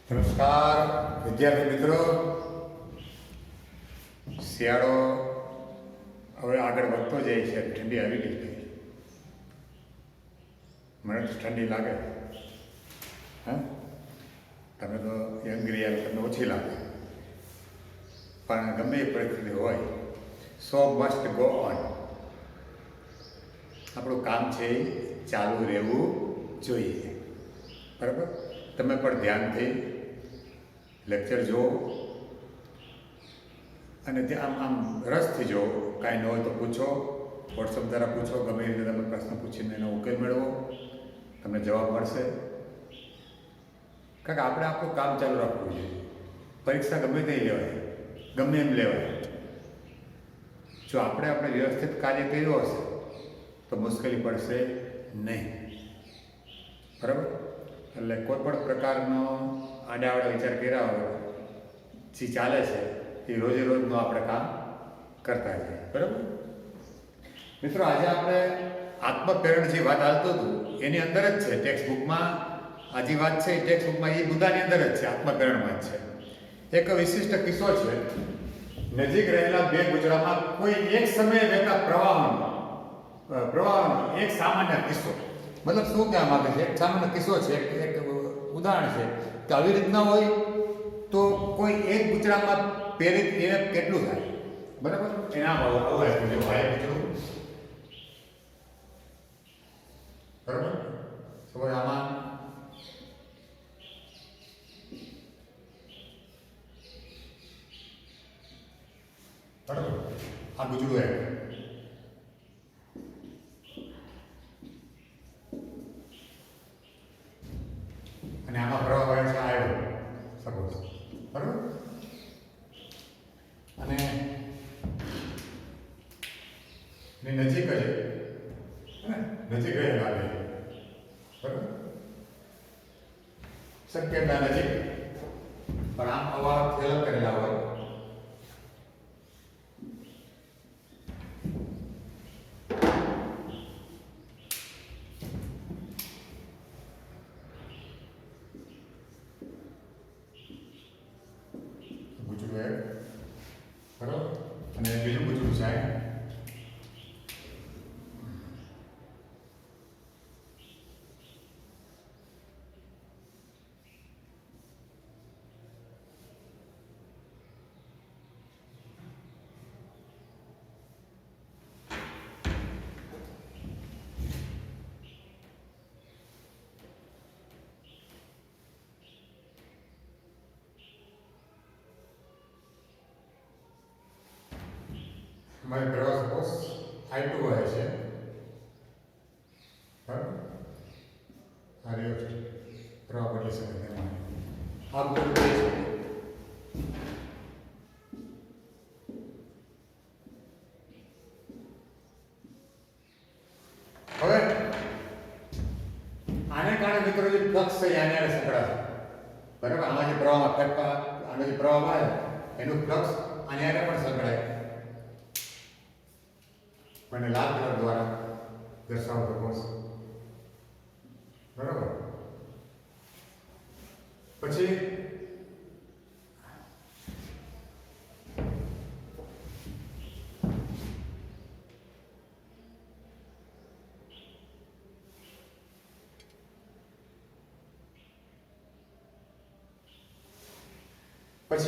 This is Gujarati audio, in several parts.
નમસ્કાર વિદ્યાર્થી મિત્રો, શિયાળો હવે આગળ વધતો જાય છે. ઠંડી આવી ગઈ છે. મને તો ઠંડી લાગે. હા, તમે તો યંગ રહ્યા, તમને ઓછી લાગે. પણ ગમે એ પરિસ્થિતિ હોય, સો મસ્ટ ગો ઓન. આપણું કામ છે ચાલુ રહેવું જોઈએ. બરાબર? તમે પણ ધ્યાનથી લેક્ચર જુઓ અને ત્યાં આમ રસથી જુઓ. કાંઈ ન હોય તો પૂછો, વોટ્સઅપ દ્વારા પૂછો, ગમે એ રીતે તમે પ્રશ્ન પૂછીને એનો ઉકેલ મેળવો, તમને જવાબ મળશે. કારણ કે આપણે આપણું કામ ચાલુ રાખવું જોઈએ. પરીક્ષા ગમે તે લેવાય, ગમે એમ લેવાય. જો આપણે વ્યવસ્થિત કાર્ય કર્યું હશે તો મુશ્કેલી પડશે નહીં. બરાબર? એટલે કોઈ પણ પ્રકારનો આડાવડા વિચાર કર્યા હોય જે ચાલે છે એ રોજે રોજનું આપણે કામ કરતા જઈએ. બરાબર મિત્રો, આજે આપણે આત્મપ્રેરણ જે વાત હાલતું હતું એની અંદર જ છે. ટેક્સ્ટ બુકમાં આ જે વાત છે એ ટેક્સ્ટ બુકમાં એ મુદ્દાની અંદર જ છે, આત્મપ્રેરણમાં જ છે. એક વિશિષ્ટ કિસ્સો છે. નજીક રહેલા બે ગુજરાતમાં કોઈ એક સમયે વહેતા પ્રવાહનો એક સામાન્ય કિસ્સો. મતલબ શું કહેવા માંગે છે? એક સામાન્ય કિસ્સો છે, એક ઉદાહરણ છે કે આવી રીતના હોય તો કોઈ એક ગુજરાતમાં પ્રેરિત એને કેટલું થાય. બરાબર? એના આવું હોય ગુજરાત. બરાબર? તો આમાં બરાબર આ ગુજરું હે. અને આમાં પ્રવાહ વળે છે આવ્યો સપોઝ. બરાબર? અને નજીક જ નજીક જ લાગે. બરાબર? શક્યતા નજીક પણ આમ હવા ફેલ કરેલા હોય. બરાબર? અને બીજું ગુજરું છે. મારી પ્રવાહ સપોઝ I2 હોય છે. બરાબર? આ રિવર્સ પ્રવાહ બદલી શકે તેમાં આ બધું છે. હવે આને કારણે મિત્રો જે ફ્લક્સ છે આને સંકળાશે. બરાબર? આમાં જે પ્રવાહમાં ફેરફાર, આનો જે પ્રવાહ આવે એનું ફ્લક્સ આને પણ સંકળાય. મને લાલ કલર દ્વારા દર્શાવો સપોઝ. બરાબર? પછી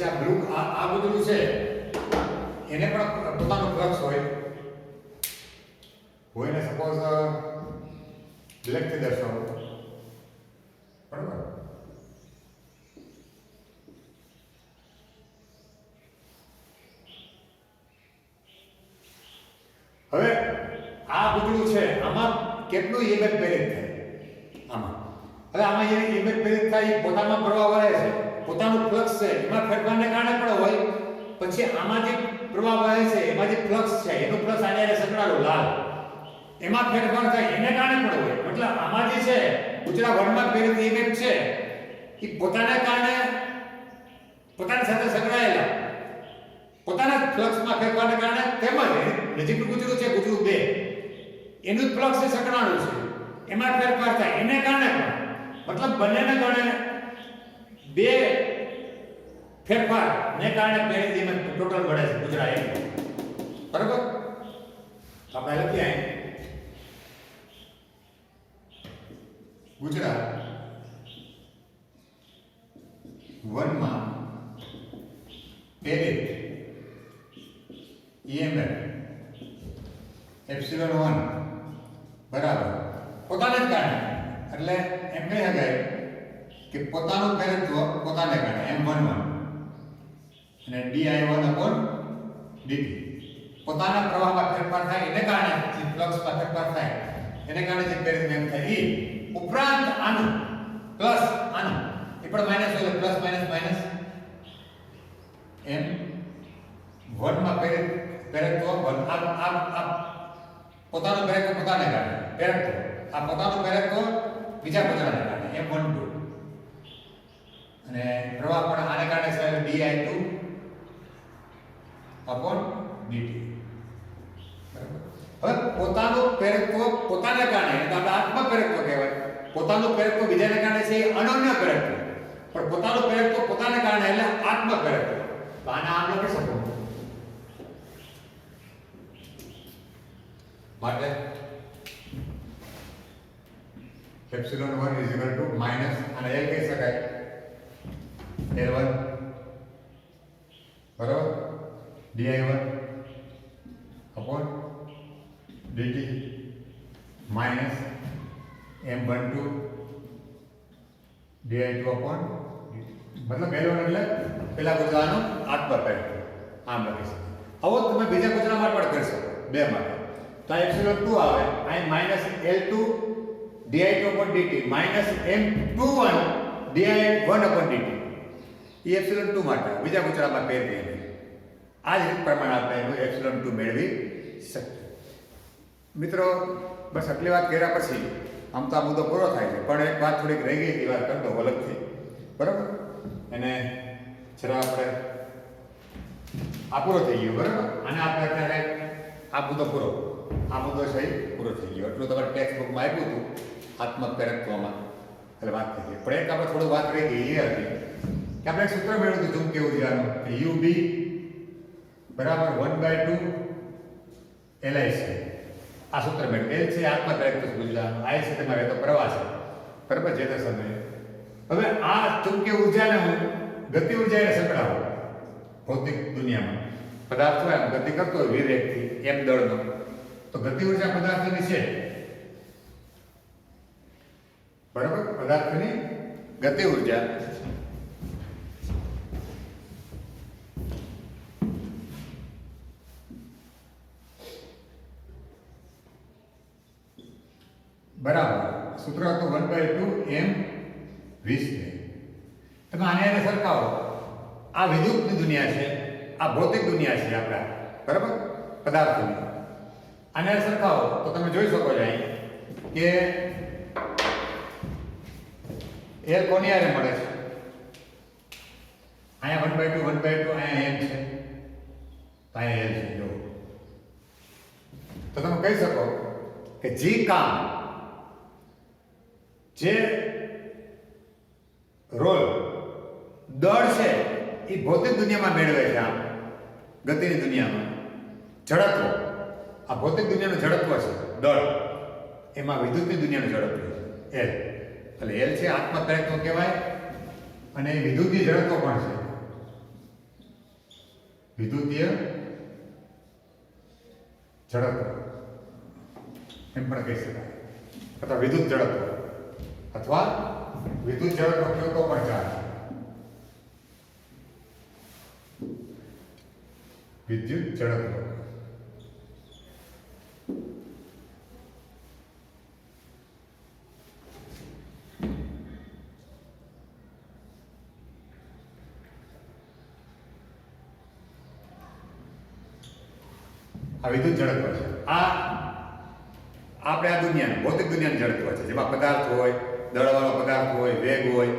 આ બ્લુ આ બધું છે એને પણ પોતાનો ફ્લક્સ હોય ને સપોઝ બ્લેક થી દર્શાવો. બરાબર? હવે આ બધું છે આમાં કેટલું EMF પ્રેરિત થાય આમાં. હવે આમાં EMF પ્રેરિત થાય એ પોતામાં પ્રવાહ વહે છે, પોતાનું ફ્લક્સ છે એમાં ફેરફારને કારણે પણ હોય. પછી આમાં જે પ્રવાહ વહે છે એમાં જે ફ્લક્સ છે એનું ફ્લક્સ આને સંકળાયેલું લાલ, એમાં ફેરફાર થાય એને કારણે પણ હોય. મતલબ આમાં જે છે ગુજરાત વર્ણમાં પ્રેરિત EMF છે એ પોતાના કારણે પોતાની સાથે સંકળાયેલા પોતાના ફ્લક્સમાં ફેરફારને કારણે તેમજ નજીકનું ગુજરું છે ગુજરું 2 એનું ફ્લક્સ સંકળાયેલું છે એમાં ફેરફાર થાય એને કારણે પણ. મતલબ બંનેને કારણે બે ફેરફારને કારણે પેરેન્ટ્સ ટોટલ મળે છે ગુજરાત એમ. બરાબર? આપણે લખીએ ગુજરાત 1 માં પેરેન્ટ EMF એપ્સિલોન 1 બરાબર પોતાને જ કારણે, એટલે એમ કહી શકાય કે પોતાનું પેરેન્ટત્વ પોતાને કારણે M11 અને di1/dt પોતાના પ્રવાહમાં ફેરફાર થાય એને કારણે જે ફ્લક્સમાં ફેરફાર થાય એને કારણે જે પેરેન્ટ એમ થાય એ ઉપરાંત આનું પ્લસ આનું એ પણ માઈનસ હોય પ્લસ માઈનસ M1 માં પેરેન્ટત્વ આ પોતાનું પેરેન્ટત્વ પોતાને કારણે પેરેન્ટત્વ આ પોતાનું પેરેન્ટત્વ બીજા પોતાને કારણે M12 અને પ્રવાહ પણ આને કારણે છે di2/dt. હવે પોતાનું પેરેન્ટત્વ પોતાને કારણે એટલે આપણે આત્મ પેરેન્ટત્વ કહેવાય. પોતાનું પેરેન્ટત્વ બીજાને કારણે છે એ અનન્ય પેરેન્ટત્વ, પણ પોતાનું પેરેન્ટત્વ પોતાને કારણે એટલે આત્મ પેરેન્ટત્વ. તો આને આમ લખી શકો માટે એપ્સિલોન 1 માઈનસ અને L કહી શકાય L1 બરાબર di1/dt માઈનસ M12 di2/dt. મતલબ L1 એટલે પેલા ગુજરાતનો આત્મ પેરેન્ટત્વ આમ લખી શકો. હવે તમે બીજા ગુજરાતમાં પણ કરી શકો બે માટે. તો આ એપ્સિલોન 2 આવે અહીં minus L2 di2/dt minus M21 di1/dt. એ એપ્સિલોન 2 માટે બીજા ગુજરાતમાં પેર દઈએ. આ જ રીત પ્રમાણે આપણે એનું એપ્સિલોન 2 મેળવી શકીએ. મિત્રો બસ આટલી વાત કર્યા પછી આમ તો આ મુદ્દો પૂરો થાય છે, પણ એક વાત થોડીક રહી ગઈ હતી, વાત કરતો અલગથી બરાબર. અને જરા આપણે આ પૂરો થઈ ગયો બરાબર. અને આપણે અત્યારે આ મુદ્દો પૂરો છે પૂરો થઈ ગયો. એટલું તમારે ટેક્સ્ટ બુકમાં આપ્યું હતું આત્મ પેરેન્ટત્વમાં એટલે વાત થઈ ગઈ. પણ એક આપણે થોડું વાત રહી ગઈ એ હતી કે આપણે સૂત્ર મેળવ્યું હતું ચુંબકીય ઉર્જાનું કે UB બરાબર 1/2 LI છે. આ સૂત્ર મેળવ્યું. L છે આત્મ પેરેન્ટત્વ ઉર્જાનું, I છે તમારે તો પ્રવાહ છે બરાબર જે તે સમયે. હવે આ ચુંબકીય ઉર્જાને હું ગતિ ઉર્જાને સંકળાવું ભૌતિક દુનિયામાં. પદાર્થ હોય ગતિ કરતો હોય વિવેકથી m દળનો, તો ગતિ ઉર્જા પદાર્થની છે બરાબર. પદાર્થની ગતિ ઉર્જા બરાબર સૂત્ર હતું 1/2 m20. તમે આને સરખાવો. આ વિદ્યુતની દુનિયા છે, આ ભૌતિક દુનિયા છે આપણા બરાબર પદાર્થોની. આને સરખાવો તો તમે જોઈ શકો છો અહીં કે L કોની હારે મળે છે. અહીંયા 1/2 અહીંયા m છે, તો અહીંયા L છે. જો તો તમે કહી શકો કે જે કામ જે રોલ દળ છે એ ભૌતિક દુનિયામાં મેળવે છે. આમ ગતિની દુનિયામાં ઝડપ, આ ભૌતિક દુનિયાનું ઝડપ છે દળ, એમાં વિદ્યુતની દુનિયાનું ઝડપ છે L. એટલે L છે આત્મ પેરેન્ટત્વ કહેવાય અને વિદ્યુતીય ઝડપો પણ છે. વિદ્યુતીય ઝડપ એમ પણ કહી શકાય, અથવા વિદ્યુત ઝડપ અથવા વિદ્યુત ઝડપનો કયો તો પણ ચાલે. વિદ્યુત ઝડપ આ વિદ્યુત ઝડપ છે. આ આપણે આ દુનિયાનું ભૌતિક દુનિયાનું ઝડપ છે, જેમાં પદાર્થ હોય, દળવાળો પદાર્થ હોય, વેગ હોય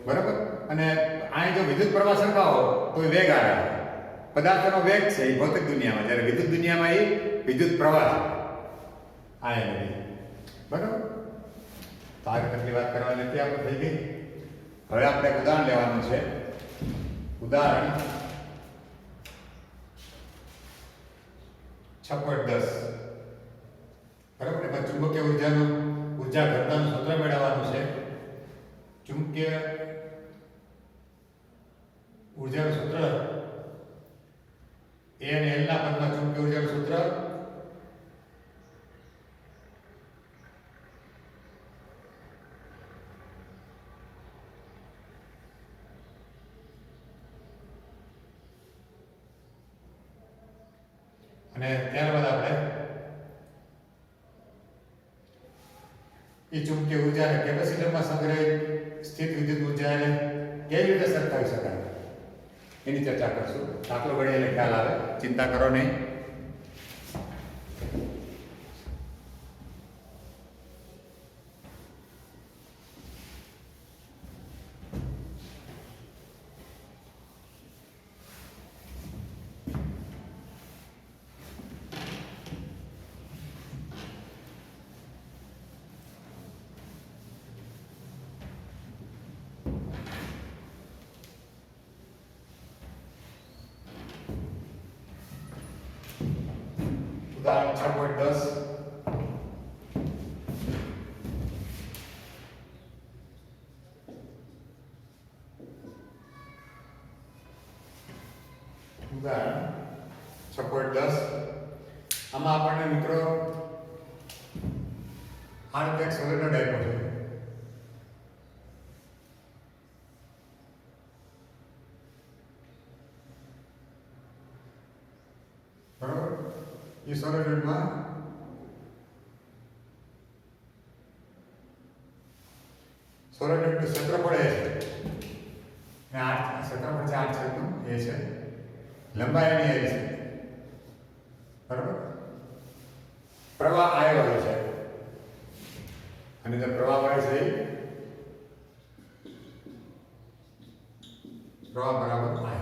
બરાબર. અને અહીં જો વિદ્યુત પ્રવાહ સરખાવો તો વેગ આવે. પદાર્થનો વેગ છે એ ભૌતિક દુનિયામાં, જ્યારે વિદ્યુત દુનિયામાં એ વિદ્યુત પ્રવાહ છે. આ એની બરાબર. તો આ કેટલી વાત કરવાની હતી આપણે થઈ ગઈ. હવે આપણે એક ઉદાહરણ લેવાનું છે. ઉદાહરણ 6.10. બરાબર. એમાં ચુંબકીય ઉર્જા ઘનતાનું સૂત્ર મેળવવાનું છે. ચુંબકીય ઉર્જાનું સૂત્ર એ અને એલ ના પદમાં ચુંબકીય ઉર્જાનું સૂત્ર અને ત્યારબાદ આપણે એ ચુંબકીય ઉર્જાને કેપેસિટરમાં સંગ્રહિત સ્થિત વિદ્યુત ઉર્જાને કેવી રીતે સરખાવી શકાય એની ચર્ચા કરશું. દાખલો ગણીએ એટલે ખ્યાલ આવે, ચિંતા કરો નહીં. ઉદાહરણ 6.10. ઉદાહરણ 6.10. આમાં આપણને મિત્રો આ રીતે એક સોલેનોઇડ આપ્યો છે. બરાબર. એ સોલેનોઇડમાં સોલેનોઇડનું ક્ષેત્રફળ એ છે ને આ ક્ષેત્રફળ 4 છેદનું એ છે, લંબાઈ એની એ છે. બરાબર. પ્રવાહ I વાળો છે અને જે પ્રવાહ વાળો છે પ્રવાહ બરાબર I.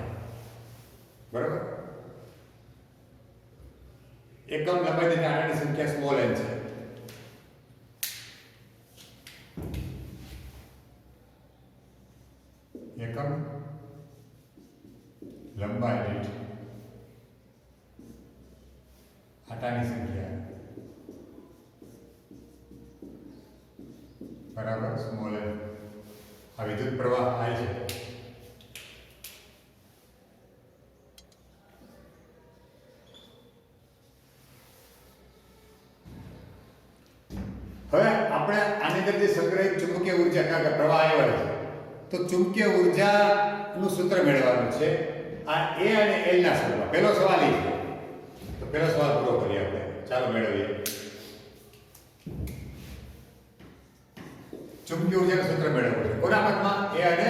બરાબર. એકમ લંબાઈની આંટાની સંખ્યા સ્મોલ n છે. એકમ લંબાઈ દીઠ આંટાની સંખ્યા બરાબર સ્મોલ n. આ વિદ્યુત પ્રવાહ I છે. હવે આપણે આની અંદર જે સંગ્રહિત ચુંબકીય ઉર્જા કારણ કે પ્રવાહ આવ્યો છે તો ચુંબકીય ઉર્જાનું સૂત્ર મેળવવાનું છે આ A અને L ના સ્વરૂપમાં. પહેલો સવાલ એ છે તો પહેલો સવાલ પૂરો કરીએ આપણે. ચાલો મેળવીએ. ચુંબકીય ઉર્જાનું સૂત્ર મેળવવું છે કોના પદમાં? A અને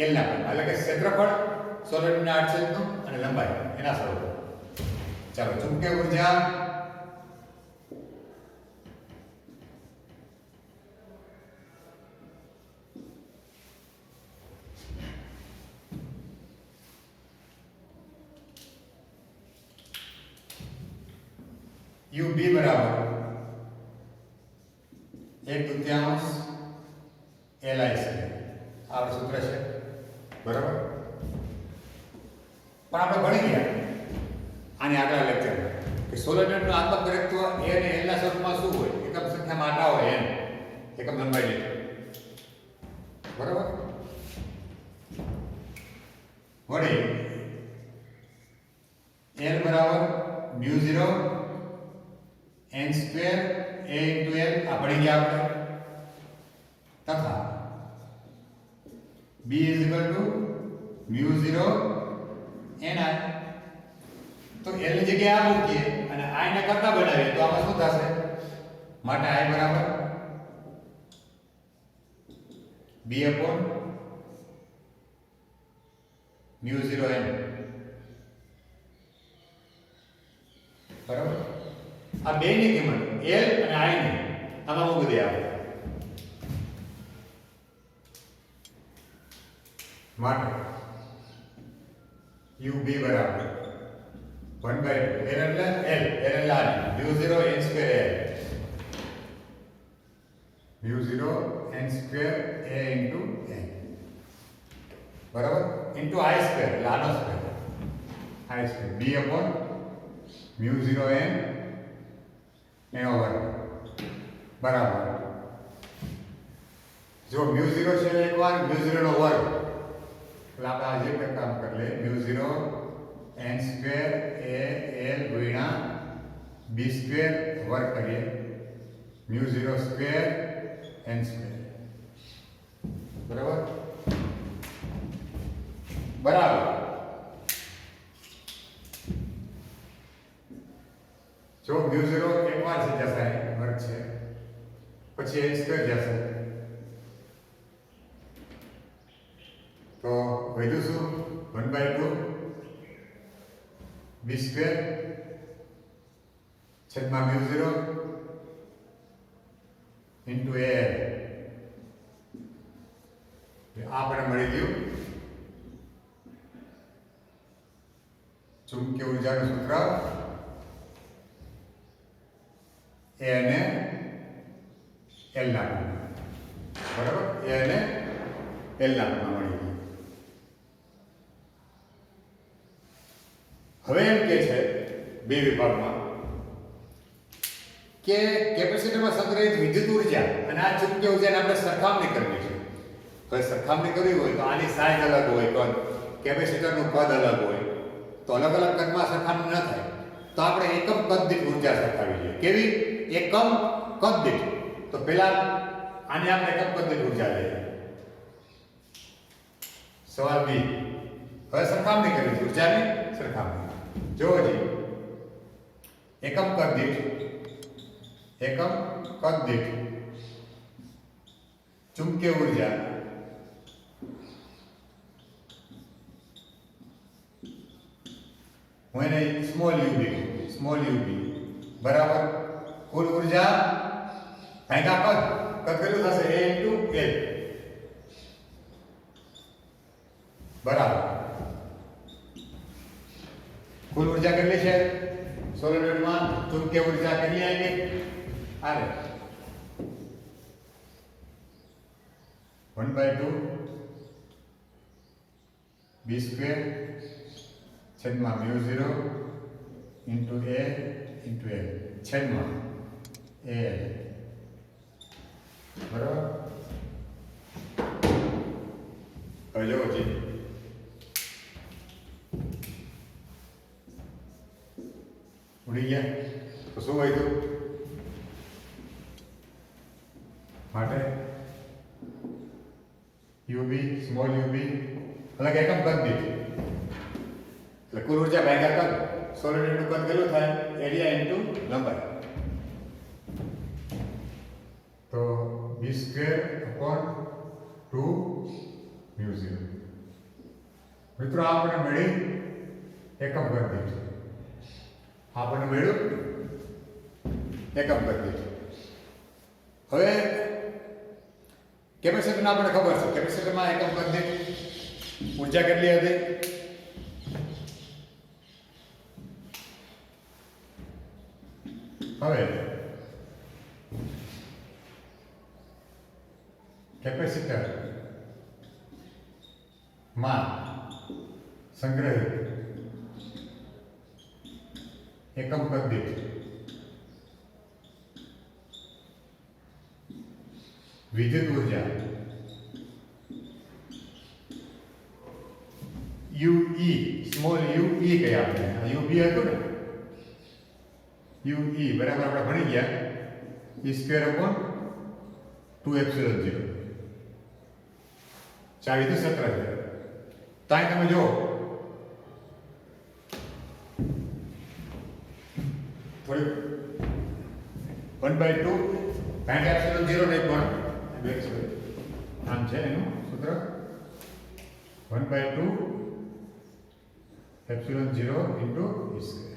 L ના પદમાં, એટલે કે ક્ષેત્રફળ સોલેનોઇડના 8 છેદનું અને લંબાઈ એના સ્વરૂપમાં. ચાલો ચુંબકીય ઉર્જા UB બરાબર 1/2 LI છે. આ સૂત્ર છે. બરાબર. પણ આપણે ભણી ગયા આની આગલા લેક્ચરમાં કે સોલેનોઇડનું આત્મક ઘનત્વ A અને L ના સ્વરૂપમાં શું હોય? એકમ સંખ્યામાં આંટા હોય n, એકમ લંબાઈ દીઠ. બરાબર. વળી L બરાબર μ0 n square A into L આ ભણી ગયા આપણે. તથા B is equal to μ0 ni. તો L ની જગ્યાએ આ મૂકીએ અને I ને કરતા બનાવીએ તો આમાં શું થશે? માટે I બરાબર B upon μ0 n. બરાબર. આ બે ની કિંમત L અને I ની આમાં મૂકી દઈએ આપણે. માટે UB બરાબર 1/2 L એટલે L μ0 n square L μ0 n square a into n બરાબર ઇન્ટુ i સ્ક્વેર એટલે આનો square i square b upon mu 0 n એનો વર્ગ બરાબર જો મ્યુ 0 છે એકવાર મ્યુ 0 નો વર્ગ એટલે આપણે આજે કંઈક કામ કરી લે mu 0 n square a l ગુણ્યા b સ્ક્વેર વર્ગ કરીએ મ્યુ 0 સ્ક્વેર n સ્ક્વેર બરાબર બરાબર જો મ્યુ 0 એકવાર છે જશે વર્ગ છે પછી n સ્ક્વેર જશે તો વધ્યું શું 1/2 b સ્ક્વેર છેદમાં મ્યુ 0 ઇન્ટુ a આપણે મળી ગયું ચુંબકીય ઊર્જાનું સૂત્ર એ અને એલ ના બરાબર એ અને એલ ના મળી ગયું હવે એમ કે છે બે વિભાગમાં કે કેપેસિટરમાં સંગ્રહિત વિદ્યુત ઊર્જા અને આ ચુંબકીય ઊર્જાને આપણે સરખામણી કરવી છે હવે સરખામણી કરવી હોય તો આની સાઇઝ અલગ હોય કદ કેપેસિટરનું કદ અલગ હોય તો અલગ અલગ કદમાં સરખામણી ન થાય તો આપણે એકમ કદ દીઠ ઊર્જા સરખાવી લઈએ કેવી એકમ કદ દીઠ તો પહેલા આને આપણે એકમ કદ દીઠ ઊર્જા લઈએ સવાલ બી હવે સરખામણી કરવી છે ઊર્જાની સરખામણી જોવો જી એકમ કદ દીઠ ચુંબકીય ઊર્જા હું એને સ્મોલ યુબી બરાબર કુલ ઊર્જા ભાગ્યા કદ કેટલું થશે a ઇન્ટુ l બરાબર કુલ ઊર્જા કેટલી છે સોલિડમાં ચુંબકીય ઊર્જા કેટલી આવી આરે 1/2 b સ્ક્વેર છેદમાં mu 0 into a into l છેદમાં a બરાબર હવે જો જી ઉડી ગયા તો શું વધ્યું માટે યુબી સ્મોલ યુબી અલગ એકમ કદ દીઠ એટલે કુલ ઊર્જા ભાગ્યા કદ સોલિડનું કદ કેટલું થાય એરિયા ઇન્ટુ લંબાઈ તો b સ્ક્વેર અપોન 2 મ્યુ 0 મિત્રો આપણે મળી એકમ કદ દીઠ આપણને મળ્યું એકમ કદ દીઠ હવે કેપેસિટરને આપણે ખબર છે કેપેસિટરમાં એકમ કદ દીઠ ઊર્જા કેટલી હતી હવે કેપેસિટર માં સંગ્રહિત એકમ કદ દીઠ વિદ્યુત ઊર્જા UE સ્મોલ UE કહે આપણે UB હતું ને UE બરાબર આપણે ભણી ગયા e સ્ક્વેર અપોન 2 એપ્સિલોન 0 ચાવીતું સૂત્ર છે ત્યાં તમે જો થોડી 1/2 કારણ કે એપ્સિલોન 0 નહીં પણ આમ છે એનું સૂત્ર 1/2 એપ્સિલોન 0 ઇન્ટુ e સ્ક્વેર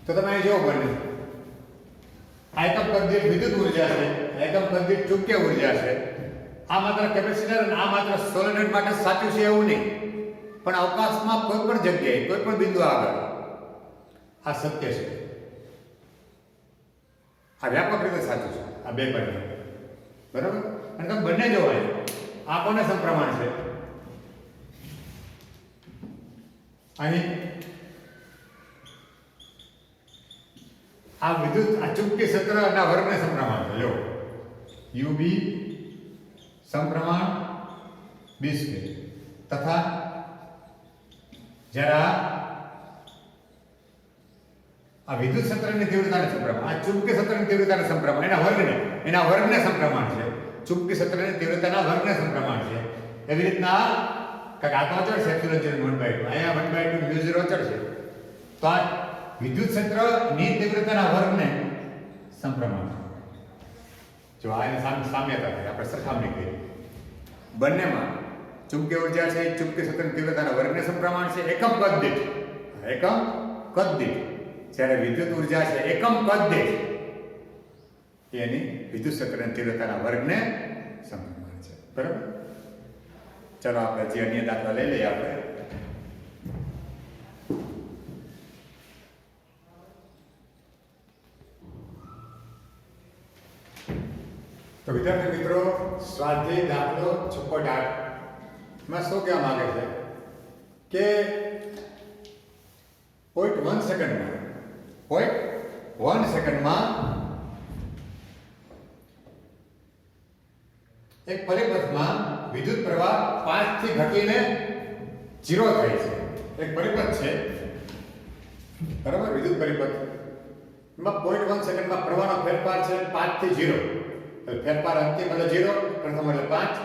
તો તમે જો બને આ એકમ કદ દીઠ વિદ્યુત ઊર્જા છે એકમ કદ દીઠ ચુંબકીય ઊર્જા છે આ માત્ર કેપેસિટર અને આ માત્ર સોલેનોઇડ માટે સાચું છે એવું નહીં પણ અવકાશમાં કોઈ પણ જગ્યાએ કોઈ પણ બિંદુ આગળ આ સત્ય છે. આ વ્યાપક રીતે સાચું છે આ બે પરિણામ, બરાબર. અને તમે બંને જોવાય આ કોને સમપ્રમાણ છે? અહીં આ વિદ્યુત આ ચુંબકીય ક્ષેત્રના વર્ગને સમપ્રમાણ છે. જો UB સમપ્રમાણ B સ્ક્વેર તથા જ્યારે આ વિદ્યુત ક્ષેત્રની તીવ્રતાને સમપ્રમાણ, આ ચુંબકીય ક્ષેત્રની તીવ્રતાને સમપ્રમાણ, એના વર્ગને સમપ્રમાણ છે. ચુંબકીય ક્ષેત્રની તીવ્રતાના વર્ગને સમપ્રમાણ છે. એવી રીતના કાંઈક આ તો અચળ છે એપ્સિલોન 1/2, અહીંયા 1/2 μ0 અચળ છે. તો આ વિદ્યુત ક્ષેત્રની તીવ્રતાના વર્ગને સમપ્રમાણ છે. જો આ એની સામ્યતા છે, આપણે સરખામણી કરીએ. બંનેમાં ચુંબકીય ઉર્જા છે એ ચુંબકીય ક્ષેત્રની તીવ્રતાના વર્ગને સમપ્રમાણ છે એકમ કદ દીઠ. જ્યારે વિદ્યુત ઉર્જા છે એકમ કદ દીઠ એની વિદ્યુત ક્ષેત્રની તીવ્રતાના વર્ગને સમપ્રમાણ છે, બરાબર. ચાલો આપણે જે અન્ય દાખલા લઈ લઈએ આપણે. તો વિદ્યાર્થી મિત્રો, સ્વાધ્યાય દાખલો 6.8 માં શું કહેવા માંગે છે કે 0.1 સેકન્ડમાં એક પરિપથમાં વિદ્યુત પ્રવાહ 5 થી ઘટીને 0 થાય છે. એક પરિપથ છે, બરાબર, વિદ્યુત પરિપથ. એમાં 0.1 સેકન્ડમાં પ્રવાહનો ફેરફાર છે 5 થી 0. ફેરફાર અંતિમ એટલે 0, પ્રથમ એટલે 5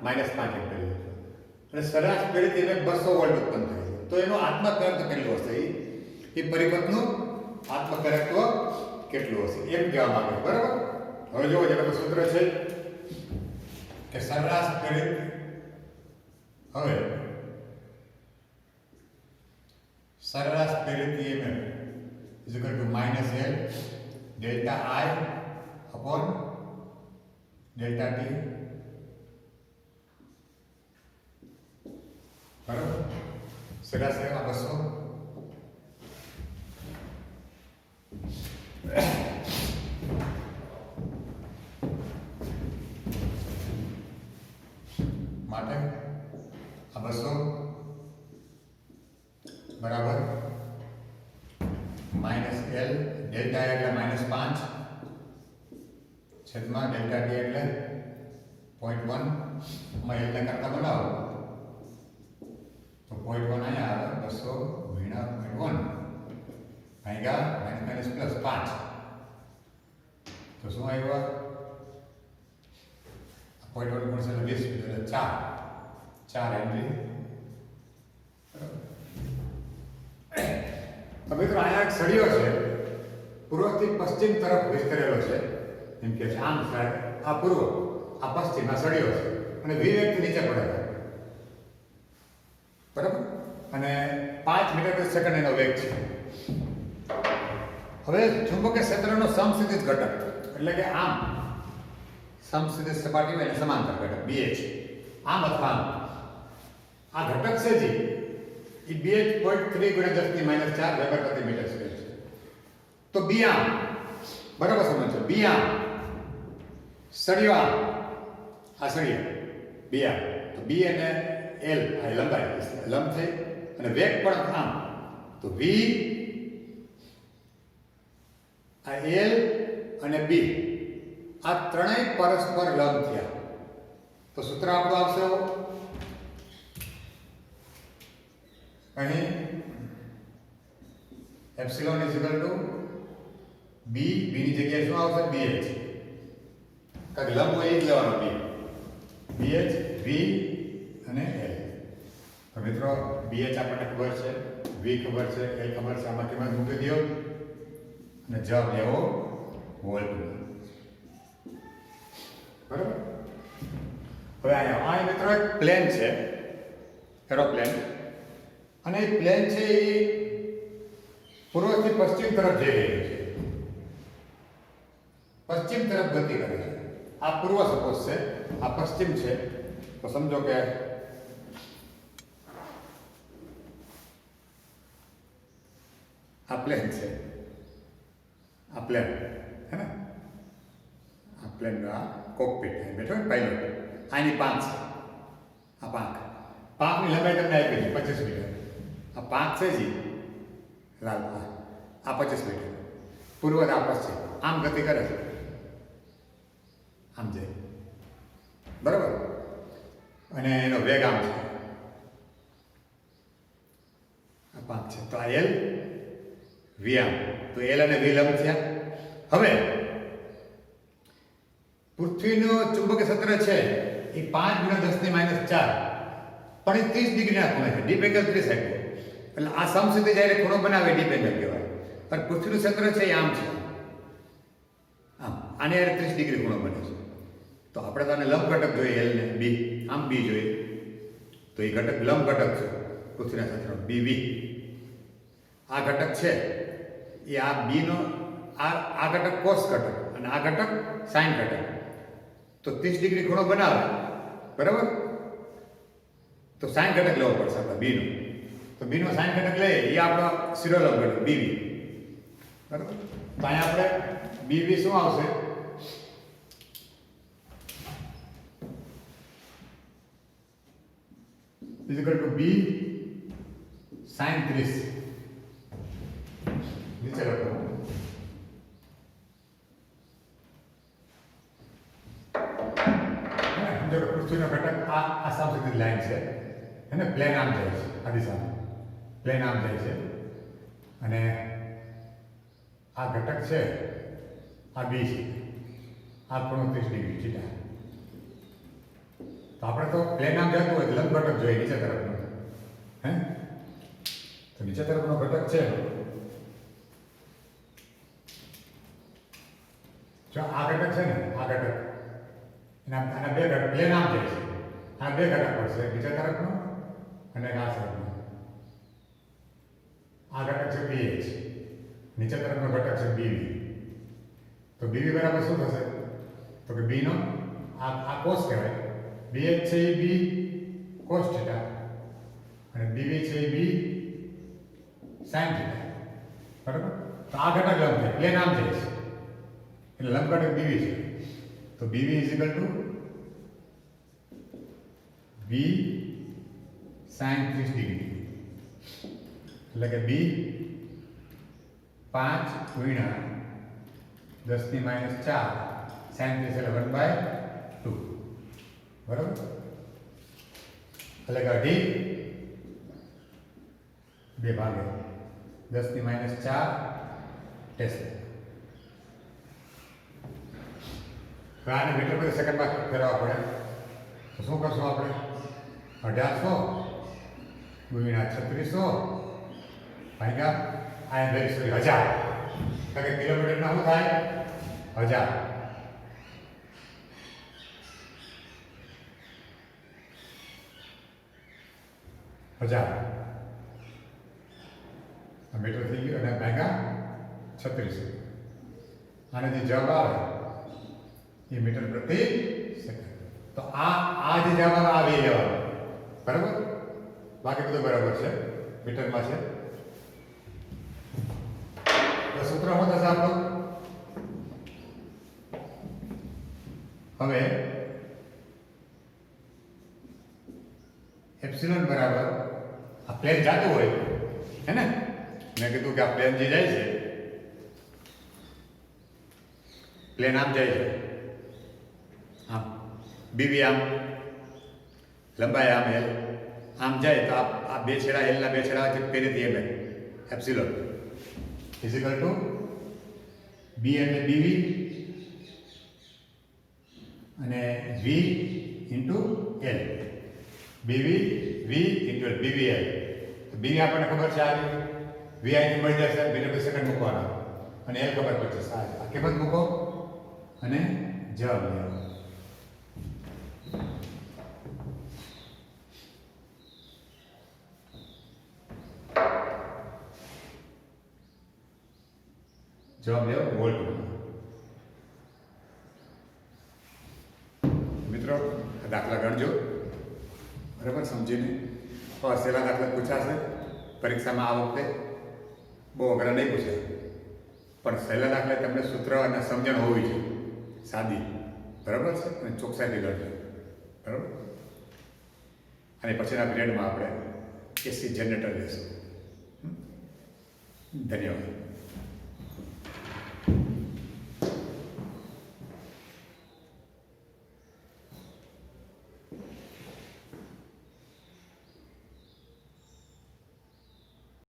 -5 એમ્પીયર. અને સરેરાશ પ્રેરિત EMF 200 વોલ્ટ ઉત્પન્ન થાય છે. તો એનો આત્મકરત્વ કેટલું હશે? એ પરિપથનું આત્મકરત્વ કેટલું હશે એમ કહેવા માંગે, બરાબર. હવે જોવો જેનું સૂત્ર છે કે સરેરાશ પ્રેરિત, હવે સરેરાશ પ્રેરિત EMF = -L delta I upon delta T, બરાબર. સરેરાશ આ 200 માટે આ 200 બરાબર -L ડેલ્ટા એટલે -5 છેદમાં ડેલ્ટા T એટલે 0.1 માં L ને કરતા બનાવો તો 0.1 અહીંયા આવે 200 ગુણ્યા 0.1 ભાગ્યા -+5 તો શું આવ્યું? 0.1 ગુણ્યા 20 એટલે 4 હેનરી. તો મિત્રો અહીંયા એક સળિયો છે, પૂર્વથી પશ્ચિમ તરફ વિસ્તરેલો છે, એમ કે છે. આમ આ પૂર્વ, આ પશ્ચિમ, આ સળિયો છે અને V વેગથી નીચે પડે છે, બરાબર. અને 5 મીટર પ્રતિ સેકન્ડ એનો વેગ છે. હવે ચુંબકીય ક્ષેત્રનો સમસ્થિતિજ ઘટક એટલે કે આમ સમસ્થિતિજ સપાટી હોય એને સમાંતર ઘટક BH, આમ અથવા આમ, આ ઘટક છે જી એ BH 0.3 ગુણ્યા 10⁻⁴ વેબર પ્રતિ મીટર સ્ક્વેર છે. તો B આમ, બરાબર સમજો, B આમ સળિયો આમ, આ સળિયો B આમ, તો B અને L આ લંબાઈ લંબ થઈ અને વેગ પણ આમ, તો V આ L અને B આ ત્રણેય પરસ્પર લંબ થયા. તો સૂત્ર આપણું આવશે અહીં એપ્સિલોન = B, B ની જગ્યાએ શું આવશે? BH. કારણ લંબ હોય એ જ લેવાનો B, BH, V અને L. તો મિત્રો BH આપણને ખબર છે, V ખબર છે, L ખબર છે. આમાં કિંમત મૂકી દો અને જવાબ લેવો વોલ્ટમાં, બરાબર. હવે અહીંયા મિત્રો એક પ્લેન છે, એરોપ્લેન, અને એ પ્લેન છે એ પૂર્વથી પશ્ચિમ તરફ જઈ રહ્યું છે, પશ્ચિમ તરફ ગતિ કરે છે. આ પૂર્વ સપોઝ છે, આ પશ્ચિમ છે. તો સમજો કે આ પ્લેન છે, આ પ્લેન હે ને, આ પ્લેનનો આ કોકપીટ બેઠો ને પાયલોટ, આની પાંખ છે, આ પાંખની લંબાઈ તમને આપી છે 25 મીટર. આ પાંખ છે જી લાલ, આ 25 મીટર પૂર્વ આ પશ્ચિમ આમ ગતિ કરે છે, આમ જાય બરાબર, અને એનો વેગ આમ છે, આ પાંખ છે. તો આ એલ વી આમ, તો એલ અને વી લંબ થયા. હવે પૃથ્વીનું ચુંબકીય ક્ષેત્ર છે એ 5 × 10⁻⁴ પણ એ 30 ડિગ્રીના ખૂણે છે, ડીપ એંગલ 30 આપ્યો, એટલે આ સમસ્થિતિ જ્યારે ખૂણો બનાવે ડીપ એંગલ કહેવાય. પણ પૃથ્વીનું ક્ષેત્ર છે એ આમ છે, આમ આને 30 ડિગ્રી ખૂણો બને છે. તો આપણે તો આને લંબ ઘટક જોઈએ, એલ ને બી, આમ બી જોઈએ, તો એ ઘટક લંબ ઘટક છે પૃથ્વીના ક્ષેત્રનો, બી વી. આ ઘટક છે એ આ બીનો આ ઘટક કોસ ઘટક અને આ ઘટક સાઇન ઘટક, તો 30 ડિગ્રી ખૂણો બનાવે બરાબર. તો સાઇન ઘટક લેવો પડશે આપણે બીનો, તો બીનો સાઇન ઘટક લઈએ એ આપણો શિરોલંબ ઘટક બીવી બરાબર. તો અહીંયા આપણે બીવી શું આવશે, is equal to b sin 30. નીચે લખો, સમજો કે પૃથ્વીનો ઘટક આ સામસામે લાઈન છે એને પ્લેન આમ જાય છે, આ દિશામાં પ્લેન આમ જાય છે, અને આ ઘટક છે આ બી છે, આ ખૂણો 30 ડિગ્રી થીટા. તો આપણે તો પ્લેન આમ જતું હોય લંબ ઘટક જોઈએ નીચે તરફનો, હે તો નીચે તરફનો ઘટક છે, જો આ ઘટક છે ને, આ ઘટક આના બે ઘટક પ્લેન આમ જાય છે, આ બે ઘટક પડશે, નીચે તરફનો અને આ તરફનો. આ ઘટક છે BH, નીચે તરફનો ઘટક છે BV. તો BV બરાબર શું થશે, તો કે B નો આ કોસ કહેવાય, BH છે એ B cos થીટા અને BV છે એ B sin થીટા બરાબર. તો આ ઘટક લંબ છે, પ્લેન આમ જાય છે એટલે લંબ ઘટક BV છે. તો BV is equal to B sin 30 degree, એટલે કે B 5 × 10⁻⁴ sin 30 એટલે 1/2 બરાબર. એટલે કે 2.5 ભાગે 10⁻⁴ ટેસ્લા. આને મીટર પ્રતિ સેકન્ડમાં ફેરવવા પડે, તો શું કરશું આપણે, 1800 × 3600 ભાગ્યા આ વેરી સોરી 1000, કારણ કે કિલોમીટરના શું થાય 1000. આ મીટર થઈ ગયું અને ભાગ્યા 3600. આને જે જવાબ આવે એ મીટર પ્રતિ સેકન્ડ. તો આ જે જવાબ આવે આ બે લેવાનો બરાબર, બાકી બધું બરાબર છે, મીટરમાં છે. તો સૂત્ર શું થશે આપણું, હવે એપ્સિલોન બરાબર આ પ્લેન જાતું હોય હે ને, મેં કીધું કે આ પ્લેન જે જાય છે, પ્લેન આમ જાય છે, આમ બીવી આમ લંબાઈ આમ એલ આમ જાય, તો આ બે છેડા એલના બે છેડા વચ્ચે પેરેથી એમ એપ્સિલોન ઇઝ ઇક્વલ ટુ બી એટલે બીવી અને વી ઇન્ટુ એલ, બીવી વી ઇન્ટુ એલ, બીવી એલ. તો બીવી આપણને ખબર છે, આ વી અહીંથી મળી જશે, મીટર પ્રતિ સેકન્ડ મૂકવાનો અને એલ ખબર પડશે, આ કિંમત મૂકો અને જવાબ લેવો. જવાબ લેવો વોલ્ટમાં. મિત્રો આ દાખલા ગણજો બરાબર, સમજીને. સહેલા દાખલા પૂછાશે પરીક્ષામાં આ વખતે. બહુ અઘરા નહીં પૂછ્યા, પણ સહેલા દાખલા તમને સૂત્ર અને સમજણ હોવી જોઈએ, સાદી, બરાબર છે, અને ચોકસાઈથી ગણજો, બરાબર. અને પછીના પિરિયડમાં આપણે એસી જનરેટર લેશું. ધન્યવાદ.